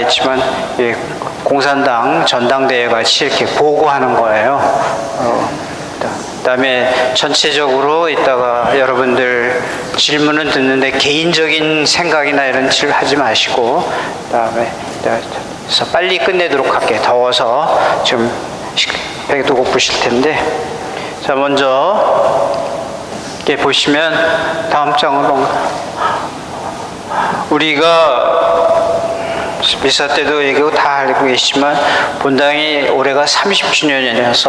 있지만 공산당 전당대회 같이 이렇게 보고하는 거예요. 그다음에 전체적으로 이따가 여러분들 질문은 듣는데 개인적인 생각이나 이런 질 하지 마시고, 그다음에 그래서 빨리 끝내도록 할게. 더워서 지금 배도 고프실 텐데. 자, 먼저 이렇게 보시면 다음 장으로 우리가 미사 때도 얘기하고 다 알고 계시지만 본당이 올해가 30주년이라서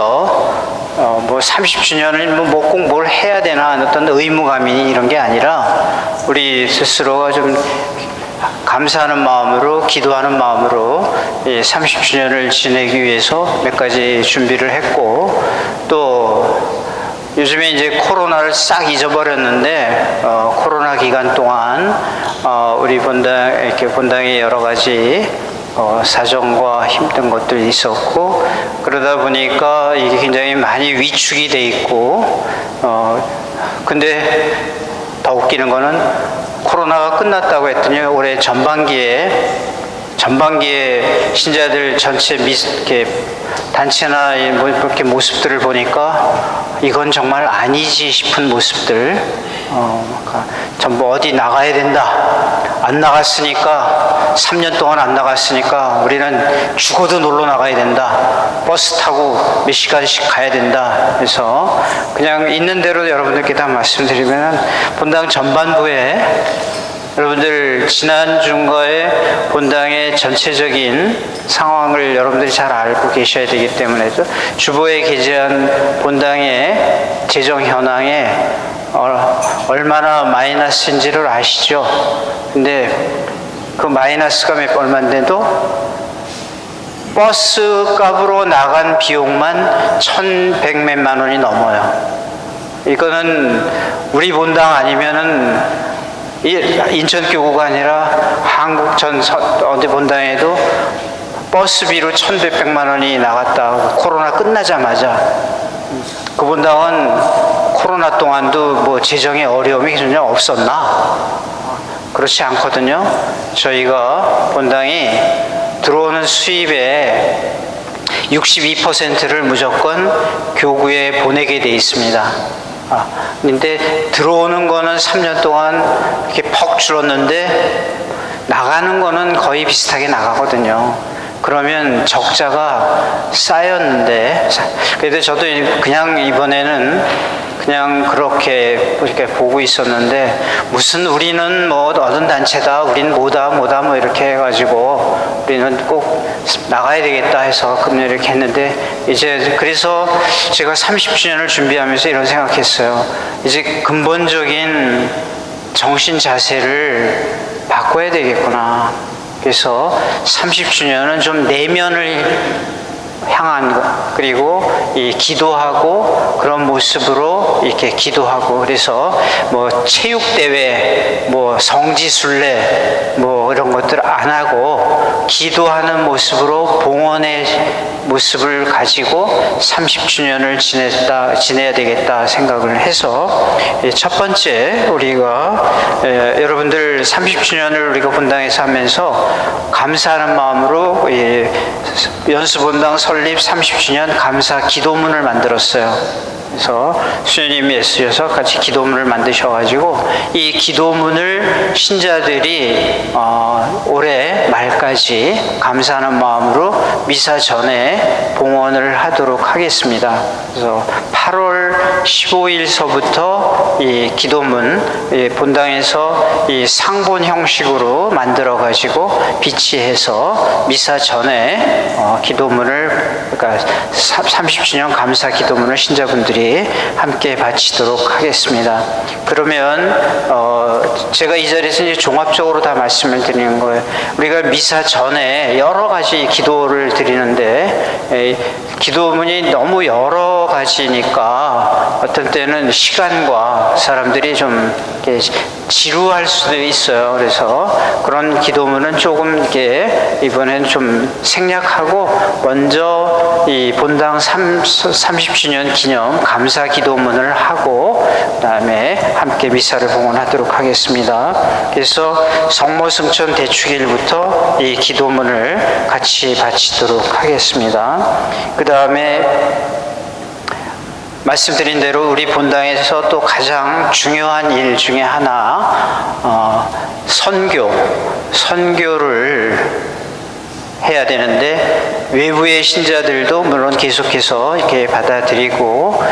뭐 30주년을 뭐 꼭 뭘 해야 되나 어떤 의무감이 이런 게 아니라 우리 스스로가 좀 감사하는 마음으로, 기도하는 마음으로 이 30주년을 지내기 위해서 몇 가지 준비를 했고, 또 요즘에 이제 코로나를 싹 잊어버렸는데 코로나 기간 동안 우리 본당에 여러 가지 사정과 힘든 것들이 있었고, 그러다 보니까 이게 굉장히 많이 위축이 돼 있고, 근데 더 웃기는 거는 코로나가 끝났다고 했더니 올해 전반기에 신자들 전체 이렇게 단체나 뭐 이렇게 모습들을 보니까 이건 정말 아니지 싶은 모습들. 전부 어디 나가야 된다. 안 나갔으니까 3년 동안 안 나갔으니까 우리는 죽어도 놀러 나가야 된다. 버스 타고 몇 시간씩 가야 된다. 그래서 그냥 있는 대로 여러분들께 다 말씀드리면 본당 전반부에 여러분들 지난주인가에 본당의 전체적인 상황을 여러분들이 잘 알고 계셔야 되기 때문에 주보에 게재한 본당의 재정 현황에 얼마나 마이너스인지를 아시죠? 근데 그 마이너스가 얼마인데도 버스 값으로 나간 비용만 1,100몇만 원이 넘어요. 이거는 우리 본당 아니면은 인천교구가 아니라 한국 어디 본당에도 버스비로 1,100만 원이 나갔다. 코로나 끝나자마자. 그 본당은 코로나 동안도 뭐 재정에 어려움이 전혀 없었나? 그렇지 않거든요. 저희가 본당이 들어오는 수입의 62%를 무조건 교구에 보내게 돼 있습니다. 근데 들어오는 거는 3년 동안 이렇게 퍽 줄었는데 나가는 거는 거의 비슷하게 나가거든요. 그러면 적자가 쌓였는데, 그래도 저도 그냥 이번에는 그냥 그렇게 보고 있었는데, 무슨 우리는 뭐 어떤 단체다, 우린 뭐다 뭐 이렇게 해가지고 우리는 꼭 나가야 되겠다 해서 금년 이렇게 했는데, 이제 그래서 제가 30주년을 준비하면서 이런 생각했어요. 이제 근본적인 정신 자세를 바꿔야 되겠구나. 그래서 30주년은 좀 내면을 향한 것, 그리고 이 기도하고 그런 모습으로 이렇게 기도하고, 그래서 뭐 체육대회, 뭐 성지순례, 뭐 이런 것들 안 하고 기도하는 모습으로 봉헌의 모습을 가지고 30주년을 지내야 되겠다 생각을 해서, 첫 번째 우리가 여러분들 30주년을 우리가 본당에서 하면서 감사하는 마음으로 연수본당 설립 30주년 감사 기도문을 만들었어요. 그래서 수녀님이 애쓰셔서 같이 기도문을 만드셔가지고 이 기도문을 신자들이 올해 말까지 감사하는 마음으로 미사 전에 봉헌을 하도록 하겠습니다. 그래서 8월 15일서부터 이 기도문 본당에서 이 상본 형식으로 만들어가지고 비치해서 미사 전에 기도문을, 그러니까 30주년 감사 기도문을 신자분들이 함께 바치도록 하겠습니다. 그러면 제가 이 자리에서 이제 종합적으로 다 말씀을 드리는 거예요. 우리가 미사 전에 여러 가지 기도를 드리는데 기도문이 너무 여러 가지니까 어떤 때는 시간과 사람들이 좀 지루할 수도 있어요. 그래서 그런 기도문은 조금 이렇게 이번엔 좀 생략하고 먼저 이 본당 30주년 기념 감사 기도문을 하고 그다음에 함께 미사를 봉헌하도록 하겠습니다. 그래서 성모승천 대축일부터 이 기도문을 같이 바치도록 하겠습니다. 그다음에 말씀드린 대로 우리 본당에서 또 가장 중요한 일 중에 하나 선교를 해야 되는데 외부의 신자들도 물론 계속해서 이렇게 받아들이고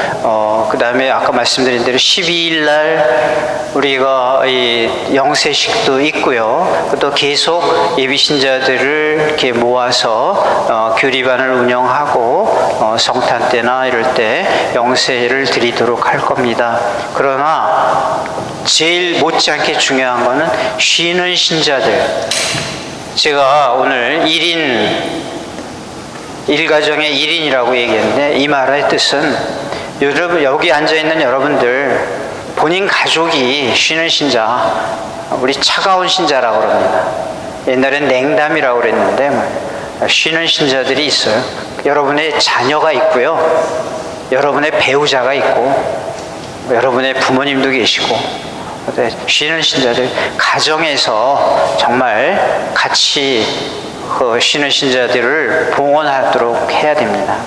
그 다음에 아까 말씀드린 대로 12일 날 우리가 이 영세식도 있고요. 또 계속 예비 신자들을 이렇게 모아서 교리반을 운영하고 성탄 때나 이럴 때 영세를 드리도록 할 겁니다. 그러나 제일 못지않게 중요한 거는 쉬는 신자들. 제가 오늘 1가정의 1인이라고 얘기했는데 이 말의 뜻은 여러분, 여기 앉아있는 여러분들 본인 가족이 쉬는 신자, 우리 차가운 신자라고 그럽니다. 옛날엔 냉담이라고 그랬는데 쉬는 신자들이 있어요. 여러분의 자녀가 있고요, 여러분의 배우자가 있고 여러분의 부모님도 계시고 쉬는 신자들, 가정에서 정말 같이 쉬는 신자들을 봉헌하도록 해야 됩니다.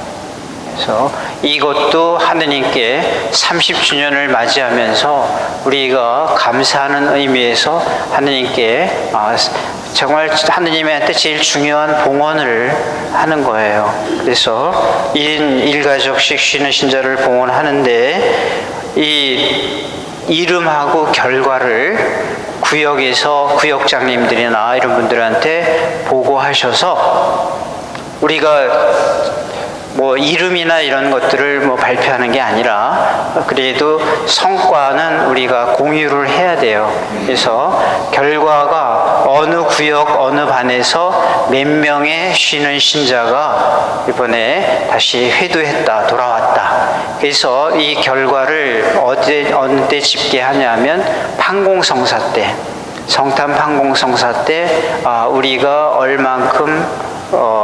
그래서 이것도 하느님께 30주년을 맞이하면서 우리가 감사하는 의미에서 하느님께 정말 하느님한테 제일 중요한 봉헌을 하는 거예요. 그래서 1인 1가족씩 쉬는 신자를 봉헌하는데 이 이름하고 결과를 구역에서 구역장님들이나 이런 분들한테 보고하셔서 우리가 뭐 이름이나 이런 것들을 뭐 발표하는 게 아니라 그래도 성과는 우리가 공유를 해야 돼요. 그래서 결과가 어느 구역 어느 반에서 몇 명의 쉬는 신자가 이번에 다시 회두했다, 돌아왔다. 그래서 이 결과를 어느 때 집계하냐면 판공성사 때, 성탄 판공성사 때 우리가 얼만큼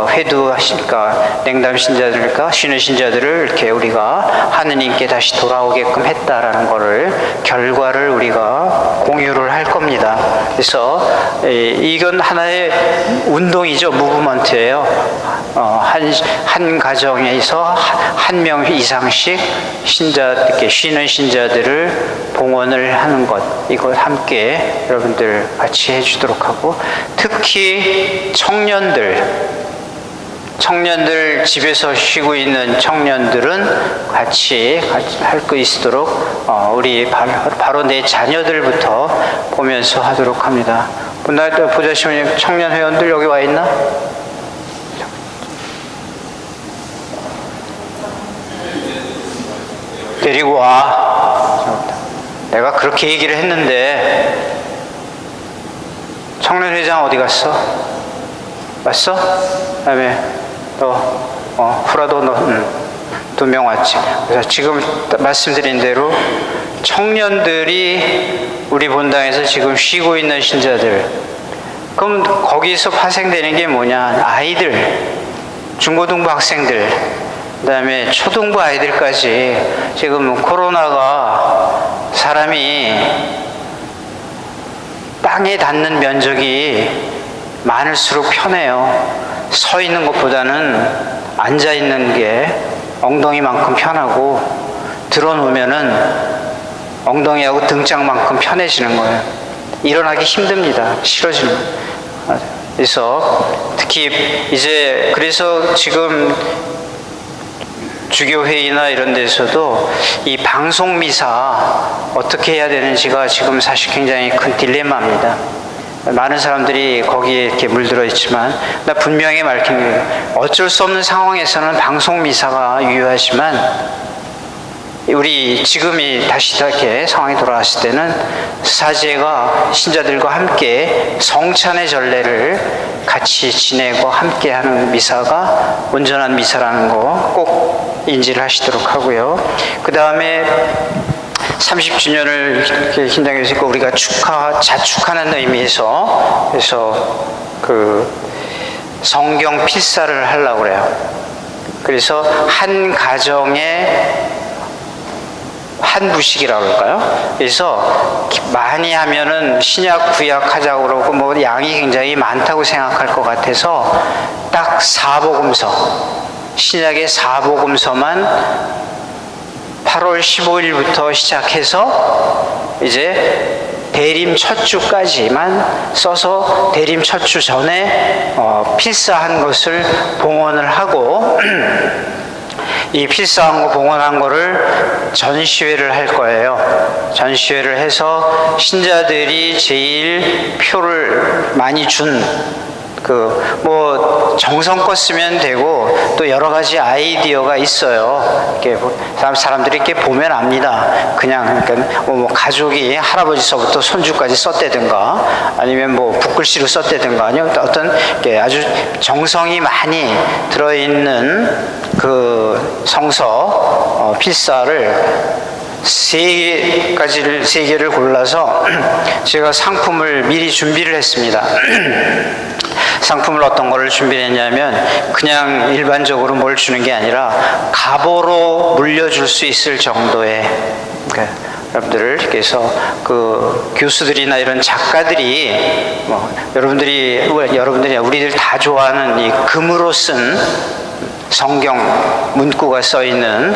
회두하시니까 냉담 신자들과 쉬는 신자들을 이렇게 우리가 하느님께 다시 돌아오게끔 했다라는 거를 결과를 우리가 공유를 할 겁니다. 그래서 이건 하나의 운동이죠. 무브먼트예요. 한 가정에서 한 명 이상씩 신자들께 쉬는 신자들을 봉헌을 하는 것, 이걸 함께 여러분들 같이 해주도록 하고, 특히 청년들 집에서 쉬고 있는 청년들은 같이 할 거 있도록 우리 바로 내 자녀들부터 보면서 하도록 합니다. 나 보자시면 청년 회원들 여기 와 있나? 데리고 와. 내가 그렇게 얘기를 했는데 청년회장 어디 갔어? 왔어? 그다음에 후라도 너 2명 왔지. 그래서 지금 말씀드린 대로 청년들이 우리 본당에서 지금 쉬고 있는 신자들, 그럼 거기서 파생되는 게 뭐냐? 아이들, 중고등부 학생들, 그다음에 초등부 아이들까지 지금 코로나가 사람이 땅에 닿는 면적이 많을수록 편해요. 서 있는 것보다는 앉아 있는 게 엉덩이만큼 편하고 드러누면은 엉덩이하고 등짝만큼 편해지는 거예요. 일어나기 힘듭니다. 싫어지는 거예요. 그래서 특히 이제 그래서 지금 주교회의나 이런 데서도 이 방송 미사 어떻게 해야 되는지가 지금 사실 굉장히 큰 딜레마입니다. 많은 사람들이 거기에 이렇게 물들어 있지만 나 분명히 밝힌 어쩔 수 없는 상황에서는 방송 미사가 유효하지만 우리 지금이 다시 이렇게 상황이 돌아왔을 때는 사제가 신자들과 함께 성찬의 전례를 같이 지내고 함께하는 미사가 온전한 미사라는 거 꼭 인지를 하시도록 하고요. 그 다음에 30주년을 이렇게 긴장해서 우리가 자축하는 의미에서 그래서 그 성경 필사를 하려고 그래요. 그래서 한 가정에 한 부씩이라고 할까요? 그래서 많이 하면은 신약 구약 하자고 그러고 뭐 양이 굉장히 많다고 생각할 것 같아서 딱 사복음서, 신약의 사복음서만 8월 15일부터 시작해서 이제 대림 첫 주까지만 써서 대림 첫 주 전에 필사한 것을 봉헌을 하고 이 필사한 거 봉헌한 거를 전시회를 할 거예요. 전시회를 해서 신자들이 제일 표를 많이 준 뭐 정성껏 쓰면 되고 또 여러 가지 아이디어가 있어요. 이렇게 사람들이 이렇게 보면 압니다. 그냥 그러니까 뭐 가족이 할아버지서부터 손주까지 썼다든가 아니면 뭐 붓글씨로 썼다든가 아니면 어떤 아주 정성이 많이 들어있는 그 성서 필사를 세 개를 골라서 제가 상품을 미리 준비를 했습니다. 상품을 어떤 거를 준비했냐면 그냥 일반적으로 뭘 주는 게 아니라 갑오로 물려줄 수 있을 정도의 여러분들을 그래서 그 교수들이나 이런 작가들이 여러분들이 우리들 다 좋아하는 이 금으로 쓴 성경 문구가 써 있는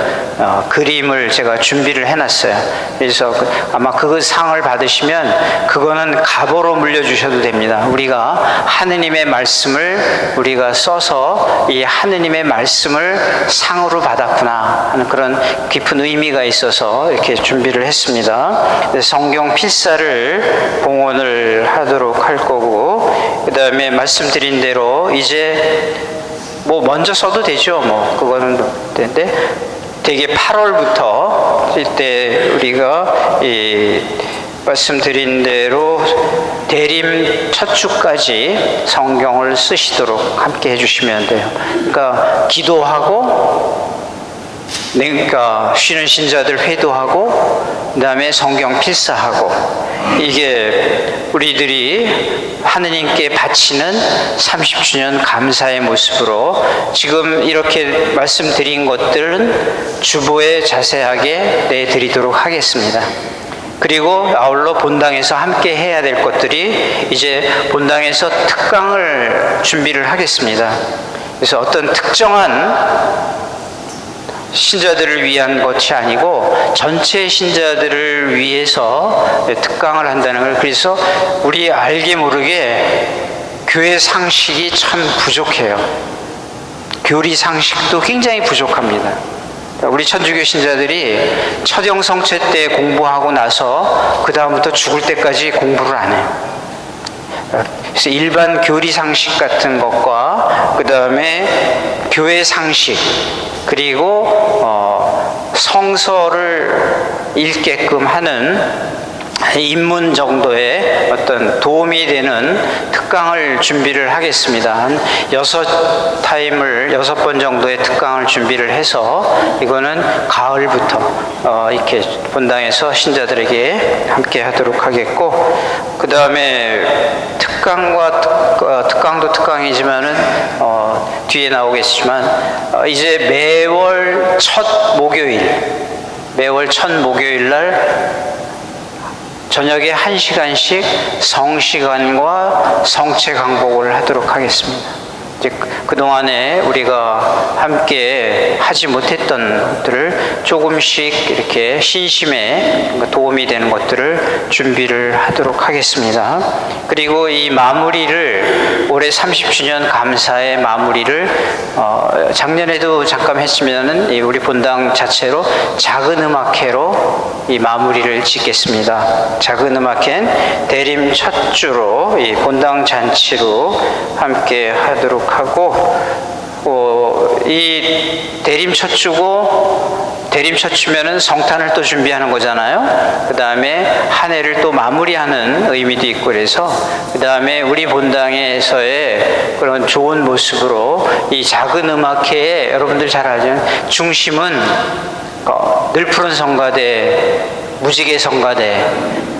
그림을 제가 준비를 해놨어요. 그래서 아마 그 상을 받으시면 그거는 갑오로 물려주셔도 됩니다. 우리가 하느님의 말씀을 우리가 써서 이 하느님의 말씀을 상으로 받았구나 하는 그런 깊은 의미가 있어서 이렇게 준비를 했습니다. 성경 필사를 봉헌을 하도록 할 거고, 그 다음에 말씀드린 대로 이제 뭐 먼저 써도 되죠. 뭐 그거는 되는데 되게 8월부터 이때 우리가 말씀드린 대로 대림 첫 주까지 성경을 쓰시도록 함께 해주시면 돼요. 그러니까 기도하고, 그러니까 쉬는 신자들 회도하고, 그 다음에 성경 필사하고, 이게 우리들이 하느님께 바치는 30주년 감사의 모습으로 지금 이렇게 말씀드린 것들은 주보에 자세하게 내드리도록 하겠습니다. 그리고 아울러 본당에서 함께 해야 될 것들이 이제 본당에서 특강을 준비를 하겠습니다. 그래서 어떤 특정한 신자들을 위한 것이 아니고 전체 신자들을 위해서 특강을 한다는 걸, 그래서 우리 알게 모르게 교회 상식이 참 부족해요. 교리 상식도 굉장히 부족합니다. 우리 천주교 신자들이 첫 영성체 때 공부하고 나서 그 다음부터 죽을 때까지 공부를 안 해요. 그래서 일반 교리 상식 같은 것과 그 다음에 교회 상식, 그리고 성서를 읽게끔 하는 입문 정도의 어떤 도움이 되는 특강을 준비를 하겠습니다. 한 6번 정도의 특강을 준비를 해서 이거는 가을부터 이렇게 본당에서 신자들에게 함께 하도록 하겠고, 그 다음에 특강도 특강이지만은 뒤에 나오겠지만 이제 매월 첫 목요일 날 저녁에 1시간씩 성시간과 성체 강복을 하도록 하겠습니다. 이제 그동안에 우리가 함께 하지 못했던 것들을 조금씩 이렇게 신심에 도움이 되는 것들을 준비를 하도록 하겠습니다. 그리고 이 마무리를, 올해 30주년 감사의 마무리를 작년에도 잠깐 했지만은 우리 본당 자체로 작은 음악회로 이 마무리를 짓겠습니다. 작은 음악회는 대림 첫 주로 이 본당 잔치로 함께 하도록 하고, 이 대림 첫 주고, 대림 첫 주면은 성탄을 또 준비하는 거잖아요. 그 다음에 한 해를 또 마무리하는 의미도 있고, 그래서 그 다음에 우리 본당에서의 그런 좋은 모습으로 이 작은 음악회에 여러분들 잘 알죠. 중심은 늘 푸른 성가대 무지개 성가대,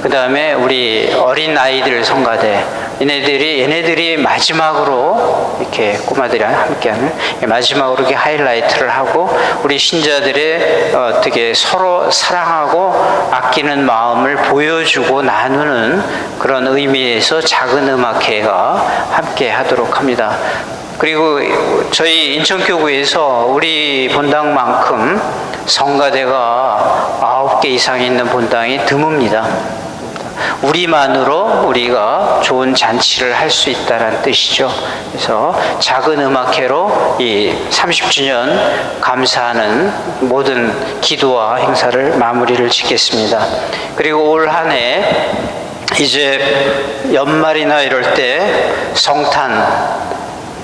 그 다음에 우리 어린 아이들 성가대, 얘네들이 마지막으로 이렇게 꼬마들이랑 함께하는 마지막으로 이렇게 하이라이트를 하고 우리 신자들의 어떻게 서로 사랑하고 아끼는 마음을 보여주고 나누는 그런 의미에서 작은 음악회가 함께 하도록 합니다. 그리고 저희 인천교구에서 우리 본당만큼 성가대가 9개 이상 있는 본당이 드뭅니다. 우리만으로 우리가 좋은 잔치를 할 수 있다는 뜻이죠. 그래서 작은 음악회로 이 30주년 감사하는 모든 기도와 행사를 마무리를 짓겠습니다. 그리고 올 한 해 이제 연말이나 이럴 때 성탄,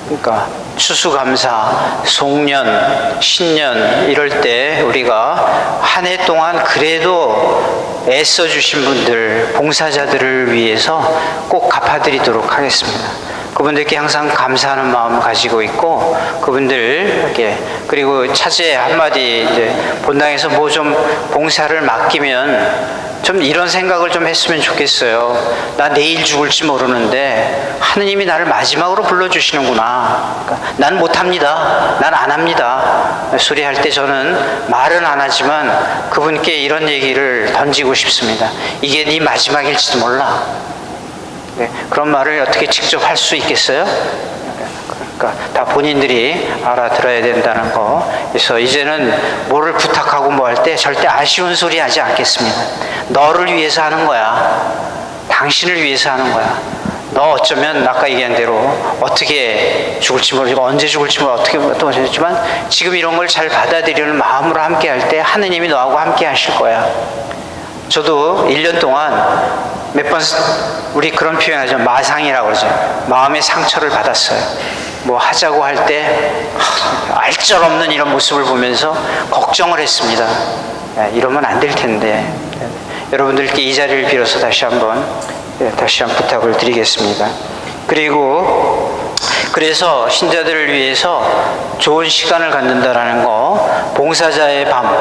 그러니까 추수감사, 송년, 신년 이럴 때 우리가 한 해 동안 그래도 애써주신 분들, 봉사자들을 위해서 꼭 갚아드리도록 하겠습니다. 그분들께 항상 감사하는 마음을 가지고 있고 그분들에게 그리고 차제 한마디 이제 본당에서 뭐 좀 봉사를 맡기면 좀 이런 생각을 좀 했으면 좋겠어요. 나 내일 죽을지 모르는데 하느님이 나를 마지막으로 불러주시는구나. 그러니까 난 못합니다. 난 안 합니다. 수리할 때 저는 말은 안 하지만 그분께 이런 얘기를 던지고 싶습니다. 이게 네 마지막일지도 몰라. 그런 말을 어떻게 직접 할 수 있겠어요? 그러니까 다 본인들이 알아들어야 된다는 거. 그래서 이제는 뭐를 부탁하고 뭐 할 때 절대 아쉬운 소리 하지 않겠습니다. 너를 위해서 하는 거야. 당신을 위해서 하는 거야. 너 어쩌면 아까 얘기한 대로 어떻게 죽을지 모르지만 언제 죽을지 어떻게 모르지만 지금 이런 걸 잘 받아들이는 마음으로 함께 할 때 하느님이 너하고 함께 하실 거야. 저도 1년 동안 몇 번 우리 그런 표현하죠. 마상이라고 그러죠. 마음의 상처를 받았어요. 뭐 하자고 할 때 알쩔없는 이런 모습을 보면서 걱정을 했습니다. 야, 이러면 안 될 텐데. 여러분들께 이 자리를 빌어서 다시 한번 부탁을 드리겠습니다. 그래서 신자들을 위해서 좋은 시간을 갖는다라는 거, 봉사자의 밤,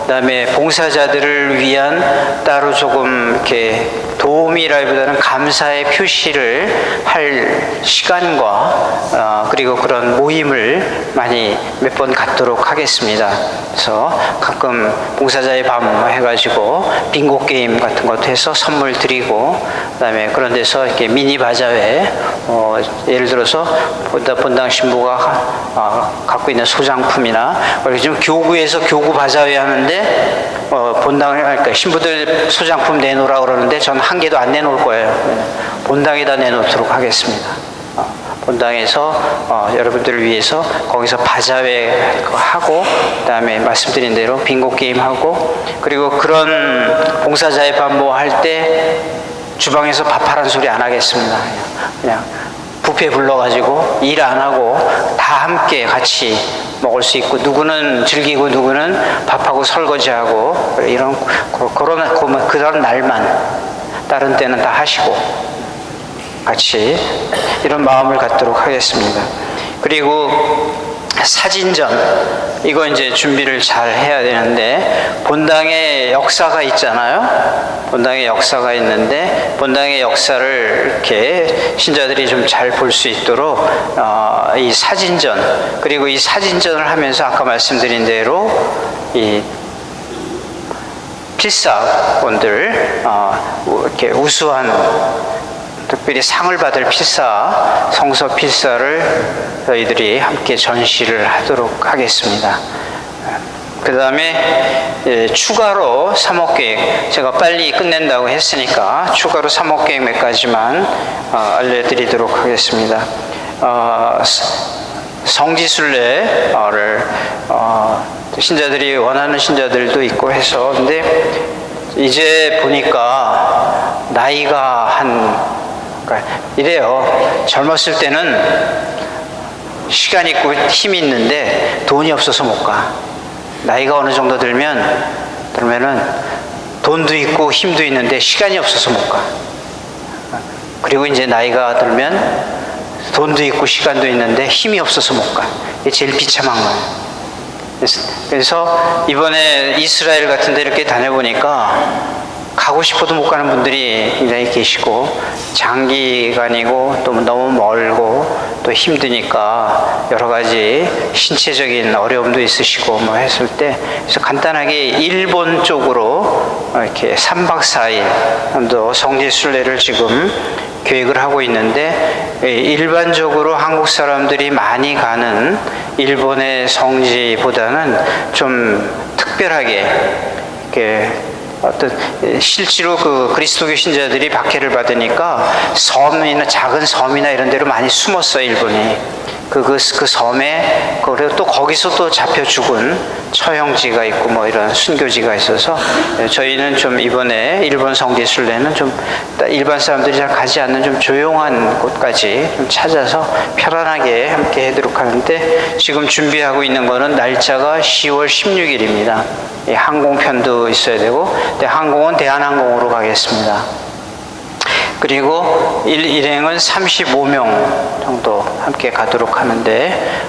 그다음에 봉사자들을 위한 따로 조금 이렇게 도움이라기보다는 감사의 표시를 할 시간과 그리고 그런 모임을 많이 몇 번 갖도록 하겠습니다. 그래서 가끔 봉사자의 밤 해가지고 빙고 게임 같은 것도 해서 선물 드리고, 그다음에 그런 데서 이렇게 미니 바자회, 예를 들어서 본당 신부가 갖고 있는 소장품이나 요즘 교구에서 교구 바자회 하는데 그러니까 신부들 소장품 내놓으라 그러는데 전 한 개도 안 내놓을 거예요. 본당에다 내놓도록 하겠습니다. 본당에서 여러분들을 위해서 거기서 바자회 하고, 그다음에 말씀드린 대로 빙고 게임 하고, 그리고 그런 봉사자의 밤 뭐 할 때 주방에서 밥하라는 소리 안 하겠습니다. 그냥 뷔페 불러가지고 일 안 하고 다 함께 같이 먹을 수 있고, 누구는 즐기고 누구는 밥하고 설거지하고 이런 그런 날만, 다른 때는 다 하시고 같이 이런 마음을 갖도록 하겠습니다. 그리고 사진전, 이거 이제 준비를 잘 해야 되는데, 본당의 역사가 있잖아요. 본당의 역사가 있는데 본당의 역사를 이렇게 신자들이 좀 잘 볼 수 있도록 이 사진전, 그리고 이 사진전을 하면서 아까 말씀드린 대로 이 필사원들, 이렇게 우수한 특별히 상을 받을 필사, 성서 필사를 저희들이 함께 전시를 하도록 하겠습니다. 그 다음에 추가로 사목계획, 제가 빨리 끝낸다고 했으니까 추가로 사목계획 몇 가지만 알려드리도록 하겠습니다. 성지순례를 신자들이 원하는 신자들도 있고 해서, 근데 이제 보니까 나이가 그러니까 이래요. 젊었을 때는 시간 있고 힘이 있는데 돈이 없어서 못 가. 나이가 어느 정도 그러면은 돈도 있고 힘도 있는데 시간이 없어서 못 가. 그리고 이제 나이가 들면 돈도 있고 시간도 있는데 힘이 없어서 못 가. 이게 제일 비참한 거예요. 그래서 이번에 이스라엘 같은 데 이렇게 다녀보니까 가고 싶어도 못 가는 분들이 굉장히 계시고, 장기간이고 또 너무 멀고 또 힘드니까 여러 가지 신체적인 어려움도 있으시고 뭐 했을 때, 그래서 간단하게 일본 쪽으로 이렇게 3박 4일 정도 성지 순례를 지금 계획을 하고 있는데, 일반적으로 한국 사람들이 많이 가는 일본의 성지보다는 좀 특별하게 이렇게 어떤 실제로 그 그리스도교 신자들이 박해를 받으니까 섬이나 작은 섬이나 이런 데로 많이 숨었어요, 일본이. 그 섬에, 그리고 또 거기서 또 잡혀 죽은 처형지가 있고 뭐 이런 순교지가 있어서, 저희는 좀 이번에 일본 성지 순례는 좀 일반 사람들이 잘 가지 않는 좀 조용한 곳까지 좀 찾아서 편안하게 함께 하도록 하는데, 지금 준비하고 있는 거는 날짜가 10월 16일입니다. 항공편도 있어야 되고, 항공은 대한항공으로 가겠습니다. 그리고 일행은 35명 정도 함께 가도록 하는데,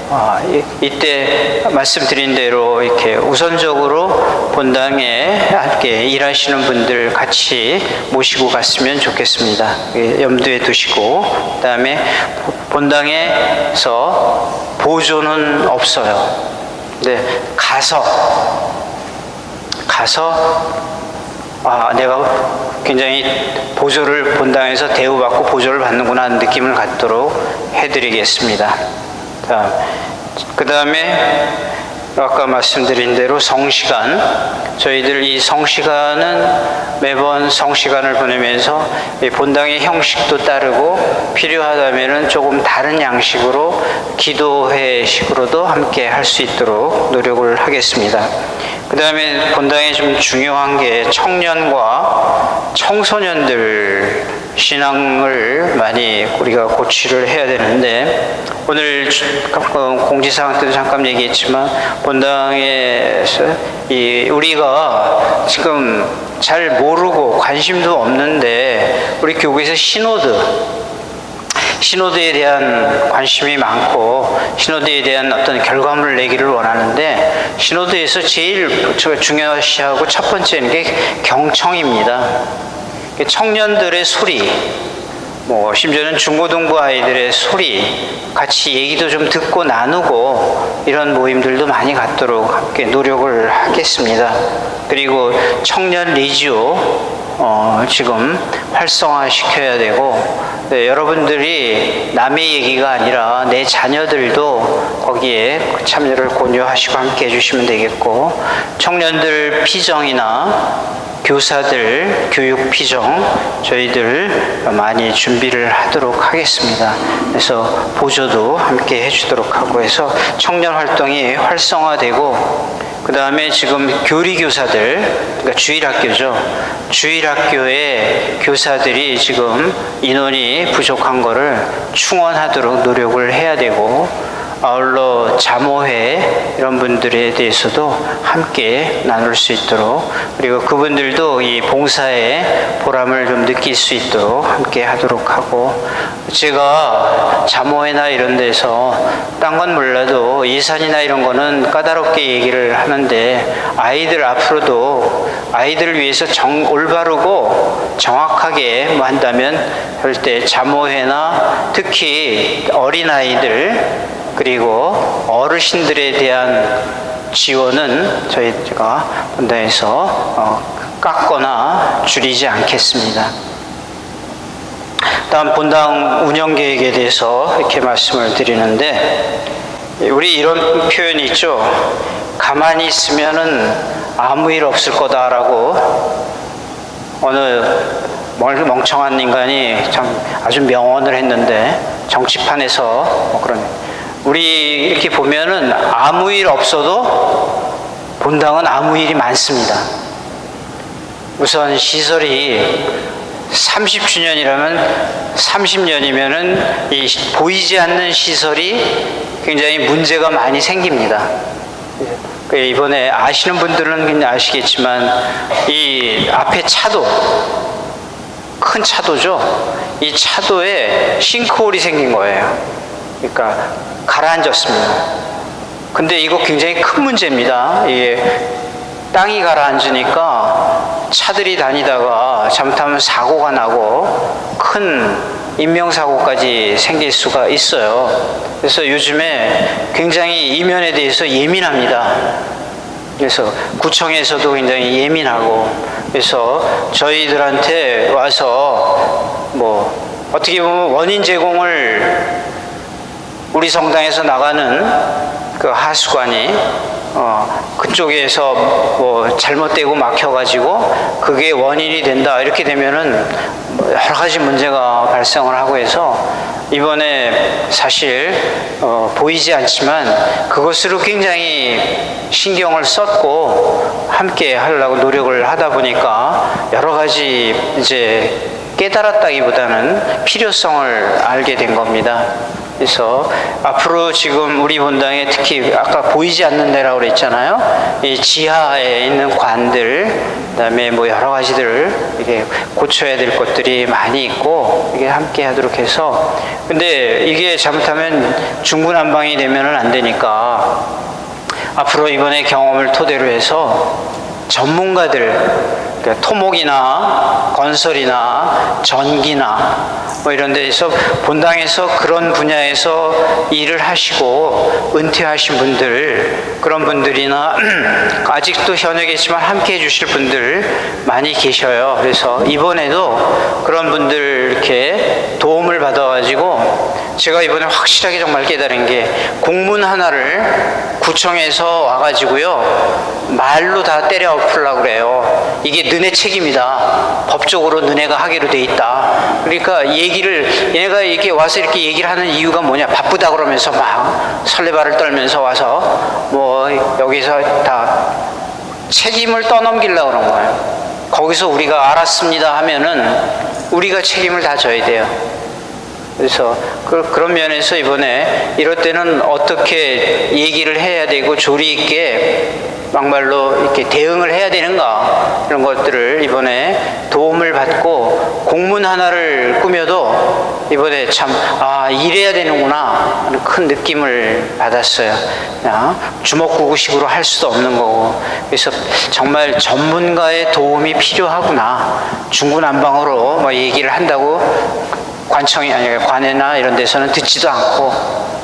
이때 말씀드린 대로 이렇게 우선적으로 본당에 함께 일하시는 분들 같이 모시고 갔으면 좋겠습니다. 염두에 두시고, 그 다음에 본당에서 보조는 없어요. 근데 가서 내가 굉장히 보조를 본당에서 대우받고 보조를 받는구나 하는 느낌을 갖도록 해드리겠습니다. 그 다음에 아까 말씀드린 대로 성시간, 저희들 이 성시간은 매번 성시간을 보내면서 본당의 형식도 따르고 필요하다면은 조금 다른 양식으로 기도회식으로도 함께 할 수 있도록 노력을 하겠습니다. 그 다음에 본당에 좀 중요한 게 청년과 청소년들 신앙을 많이 우리가 고취를 해야 되는데, 오늘 공지사항 때도 잠깐 얘기했지만 본당에서 우리가 지금 잘 모르고 관심도 없는데, 우리 교회에서 신호드에 대한 관심이 많고 신호드에 대한 어떤 결과물을 내기를 원하는데, 신호드에서 제일 중요시하고 첫 번째는 게 경청입니다. 청년들의 소리, 뭐 심지어는 중고등부 아이들의 소리 같이 얘기도 좀 듣고 나누고 이런 모임들도 많이 갖도록 함께 노력을 하겠습니다. 그리고 청년 리지오 지금 활성화 시켜야 되고, 여러분들이 남의 얘기가 아니라 내 자녀들도 거기에 참여를 권유하시고 함께 해주시면 되겠고, 청년들 피정이나 교사들 교육 피정 저희들 많이 준비를 하도록 하겠습니다. 그래서 보조도 함께 해주도록 하고 해서 청년 활동이 활성화되고, 그 다음에 지금 교리교사들, 그러니까 주일학교죠. 주일학교의 교사들이 지금 인원이 부족한 거를 충원하도록 노력을 해야 되고, 아울러 자모회 이런 분들에 대해서도 함께 나눌 수 있도록, 그리고 그분들도 이 봉사의 보람을 좀 느낄 수 있도록 함께 하도록 하고, 제가 자모회나 이런 데서 딴 건 몰라도 예산이나 이런 거는 까다롭게 얘기를 하는데, 아이들 앞으로도 아이들을 위해서 올바르고 정확하게 뭐 한다면 절대 자모회나 특히 어린아이들 그리고 어르신들에 대한 지원은 저희가 본당에서 깎거나 줄이지 않겠습니다. 다음 본당 운영 계획에 대해서 이렇게 말씀을 드리는데, 우리 이런 표현이 있죠. 가만히 있으면은 아무 일 없을 거다라고 어느 멍청한 인간이 참 아주 명언을 했는데, 정치판에서 뭐 그런, 우리 이렇게 보면은 아무 일 없어도 본당은 아무 일이 많습니다. 우선 시설이 30주년이라면 30년이면은 이 보이지 않는 시설이 굉장히 문제가 많이 생깁니다. 이번에 아시는 분들은 그냥 아시겠지만, 이 앞에 차도, 큰 차도죠. 이 차도에 싱크홀이 생긴 거예요. 그러니까 가라앉았습니다. 근데 이거 굉장히 큰 문제입니다. 이게 땅이 가라앉으니까 차들이 다니다가 잘못하면 사고가 나고 큰 인명사고까지 생길 수가 있어요. 그래서 요즘에 굉장히 이면에 대해서 예민합니다. 그래서 구청에서도 굉장히 예민하고, 그래서 저희들한테 와서 뭐 어떻게 보면 원인 제공을 우리 성당에서 나가는 그 하수관이 그쪽에서 뭐 잘못되고 막혀가지고 그게 원인이 된다 이렇게 되면은 여러 가지 문제가 발생을 하고 해서 이번에 사실 보이지 않지만 그것으로 굉장히 신경을 썼고 함께 하려고 노력을 하다 보니까 여러 가지 이제 깨달았다기보다는 필요성을 알게 된 겁니다. 그래서 앞으로 지금 우리 본당에 특히 아까 보이지 않는 데라고 그랬잖아요. 이 지하에 있는 관들, 그다음에 뭐 여러 가지들 이게 고쳐야 될 것들이 많이 있고 이게 함께 하도록 해서, 근데 이게 잘못하면 중구난방이 되면은 안 되니까 앞으로 이번에 경험을 토대로 해서 전문가들, 그러니까 토목이나 건설이나 전기나 뭐 이런 데서 본당에서 그런 분야에서 일을 하시고 은퇴하신 분들, 그런 분들이나 아직도 현역에 있지만 함께 해주실 분들 많이 계셔요. 그래서 이번에도 그런 분들 이렇게 도움을 받아가지고 제가 이번에 확실하게 정말 깨달은 게, 공문 하나를 구청에서 와가지고요 말로 다 때려 엎으려고 그래요. 이게 너네 책임이다, 법적으로 너네가 하기로 돼 있다. 그러니까 얘네가 이렇게 와서 이렇게 얘기를 하는 이유가 뭐냐, 바쁘다 그러면서 막 설레발을 떨면서 와서 뭐 여기서 다 책임을 떠넘기려고 그런 거예요. 거기서 우리가 알았습니다 하면은 우리가 책임을 다 져야 돼요. 그래서 그런 면에서 이번에 이럴 때는 어떻게 얘기를 해야 되고 조리 있게 막말로 이렇게 대응을 해야 되는가, 이런 것들을 이번에 도움을 받고 공문 하나를 꾸며도 이번에 참 이래야 되는구나 하는 큰 느낌을 받았어요. 그냥 주먹구구식으로 할 수도 없는 거고, 그래서 정말 전문가의 도움이 필요하구나. 중구난방으로 뭐 얘기를 한다고 관청이 아니라 관회나 이런 데서는 듣지도 않고,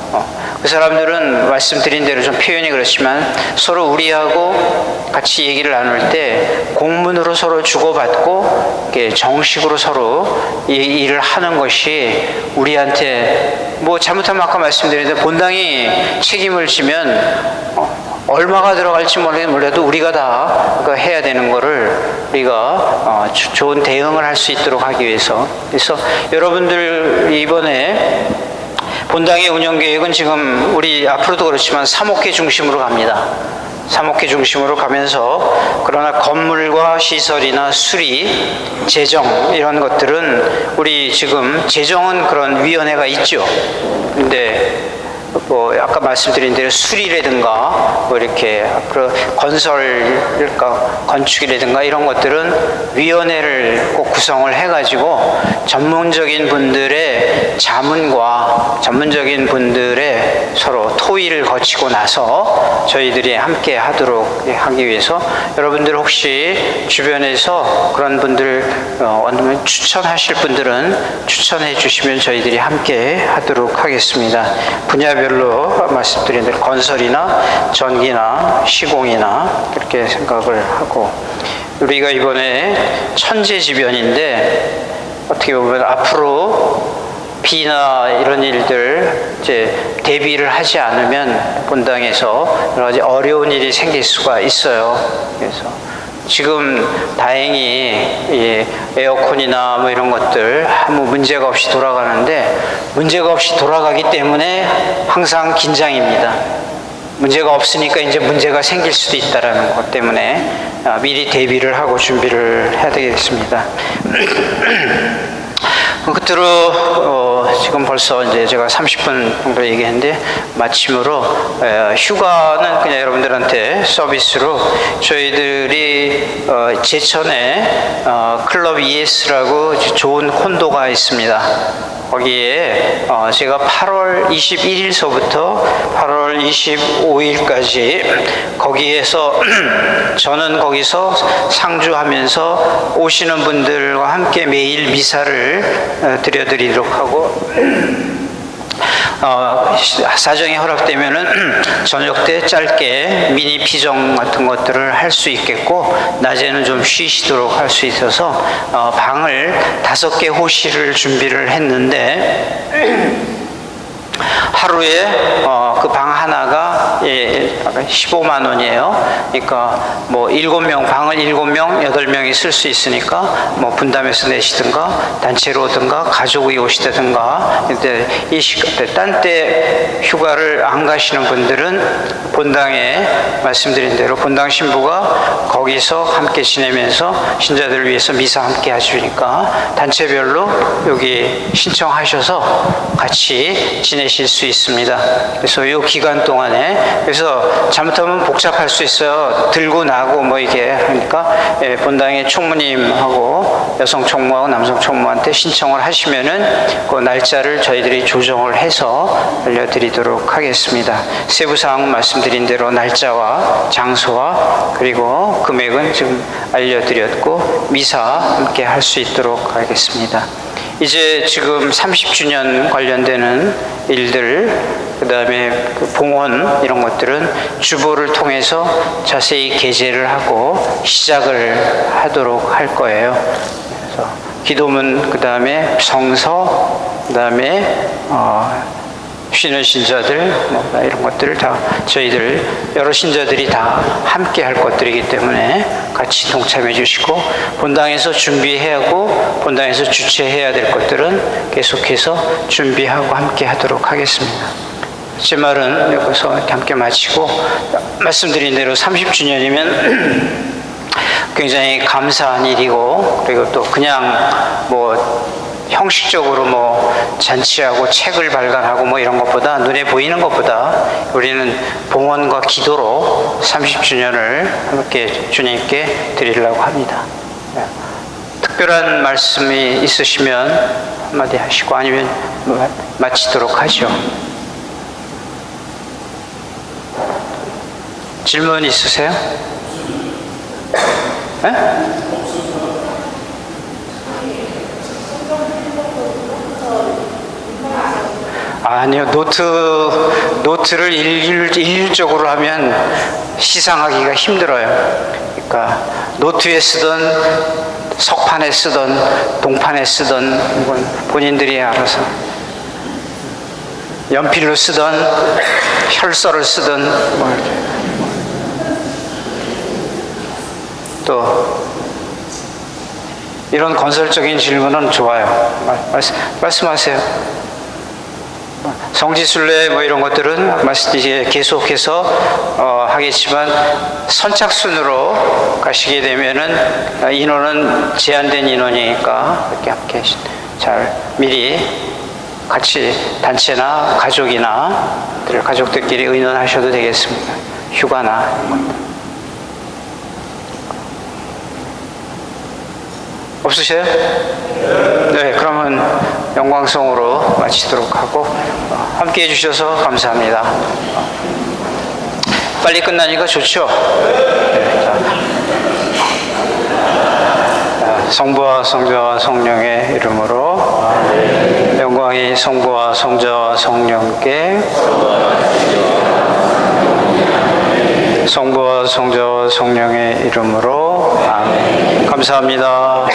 그 사람들은 말씀드린 대로 좀 표현이 그렇지만 서로 우리하고 같이 얘기를 나눌 때 공문으로 서로 주고받고 정식으로 서로 일을 하는 것이 우리한테, 뭐 잘못하면 아까 말씀드렸는데 본당이 책임을 지면 얼마가 들어갈지 몰라도 우리가 다 해야 되는 거를 우리가 좋은 대응을 할 수 있도록 하기 위해서. 그래서 여러분들 이번에 본당의 운영 계획은 지금 우리 앞으로도 그렇지만 사목회 중심으로 갑니다. 사목회 중심으로 가면서, 그러나 건물과 시설이나 수리, 재정 이런 것들은 우리 지금 재정은 그런 위원회가 있죠. 근데 뭐 아까 말씀드린 대로 수리라든가 뭐 이렇게 건축이라든가 이런 것들은 위원회를 꼭 구성을 해가지고 전문적인 분들의 자문과 전문적인 분들의 서로 토의를 거치고 나서 저희들이 함께 하도록 하기 위해서, 여러분들 혹시 주변에서 그런 분들 추천하실 분들은 추천해 주시면 저희들이 함께 하도록 하겠습니다. 분야별로 말씀드린 대로 건설이나 전기나 시공이나 그렇게 생각을 하고, 우리가 이번에 천재지변인데 어떻게 보면 앞으로 비나 이런 일들 이제 대비를 하지 않으면 본당에서 여러 가지 어려운 일이 생길 수가 있어요. 그래서 지금 다행히 에어컨이나 뭐 이런 것들 아무 문제가 없이 돌아가는데, 문제가 없이 돌아가기 때문에 항상 긴장입니다. 문제가 없으니까 이제 문제가 생길 수도 있다라는 것 때문에 미리 대비를 하고 준비를 해야 되겠습니다. 끝으로 지금 벌써 이제 제가 30분 정도 얘기했는데 마침으로 휴가는 그냥 여러분들한테 서비스로 저희들이 제천에 클럽 ES라고 좋은 콘도가 있습니다. 거기에 제가 8월 21일서부터 8월 25일까지 거기에서 저는 거기서 상주하면서 오시는 분들과 함께 매일 미사를 드려드리도록 하고 사정이 허락되면은 저녁 때 짧게 미니 피정 같은 것들을 할 수 있겠고 낮에는 좀 쉬시도록 할 수 있어서 방을 5개 호실을 준비를 했는데 하루에 그 방 하나가 15만 원이에요. 그러니까 뭐 7명, 방을 7명, 8명이 쓸 수 있으니까 뭐 분담해서 내시든가 단체로 오든가 가족이 오시든가. 근데 이 시간 딴 때 휴가를 안 가시는 분들은 본당에 말씀드린 대로 본당 신부가 거기서 함께 지내면서 신자들을 위해서 미사 함께 해주니까 단체별로 여기 신청하셔서 같이 지내실 수 있습니다. 그래서 이 기간 동안에 그래서 잘못하면 복잡할 수 있어요. 들고 나고 뭐 이게 그러니까 본당의 총무님하고 여성 총무하고 남성 총무한테 신청을 하시면은 그 날짜를 저희들이 조정을 해서 알려드리도록 하겠습니다. 세부 사항은 말씀드린 대로 날짜와 장소와 그리고 금액은 지금 알려드렸고 미사 함께 할 수 있도록 하겠습니다. 이제 지금 30주년 관련되는 일들, 그 다음에 봉헌 이런 것들은 주보를 통해서 자세히 게재를 하고 시작을 하도록 할 거예요. 그래서 기도문, 그 다음에 성서, 그 다음에 쉬는 신자들 뭐 이런 것들을 다 저희들 여러 신자들이 다 함께 할 것들이기 때문에 같이 동참해 주시고 본당에서 준비해야 하고 본당에서 주최해야 될 것들은 계속해서 준비하고 함께 하도록 하겠습니다. 제 말은 여기서 함께 마치고 말씀드린 대로 30주년이면 굉장히 감사한 일이고 그리고 또 그냥 뭐 형식적으로 뭐 잔치하고 책을 발간하고 뭐 이런 것보다 눈에 보이는 것보다 우리는 봉헌과 기도로 30주년을 함께 주님께 드리려고 합니다. 특별한 말씀이 있으시면 한마디 하시고 아니면 마치도록 하죠. 질문 있으세요? 네? 아니요, 노트를 일률적으로 하면 시상하기가 힘들어요. 그러니까 노트에 쓰던 석판에 쓰던 동판에 쓰던 이건 본인들이 알아서 연필로 쓰던 혈서를 쓰던 또 이런 건설적인 질문은 좋아요. 말씀하세요. 성지순례 뭐 이런 것들은 이제 계속해서 하겠지만 선착순으로 가시게 되면은 인원은 제한된 인원이니까 이렇게 함께 잘 미리 같이 단체나 가족이나 가족들끼리 의논하셔도 되겠습니다. 휴가나 이런 것들. 없으세요? 네, 그러면 영광성으로 마치도록 하고 함께 해주셔서 감사합니다. 빨리 끝나니까 좋죠? 네, 성부와 성자와 성령의 이름으로 영광이 성부와 성자와 성령께 성부와 성자와 성령의 이름으로 아멘. 감사합니다.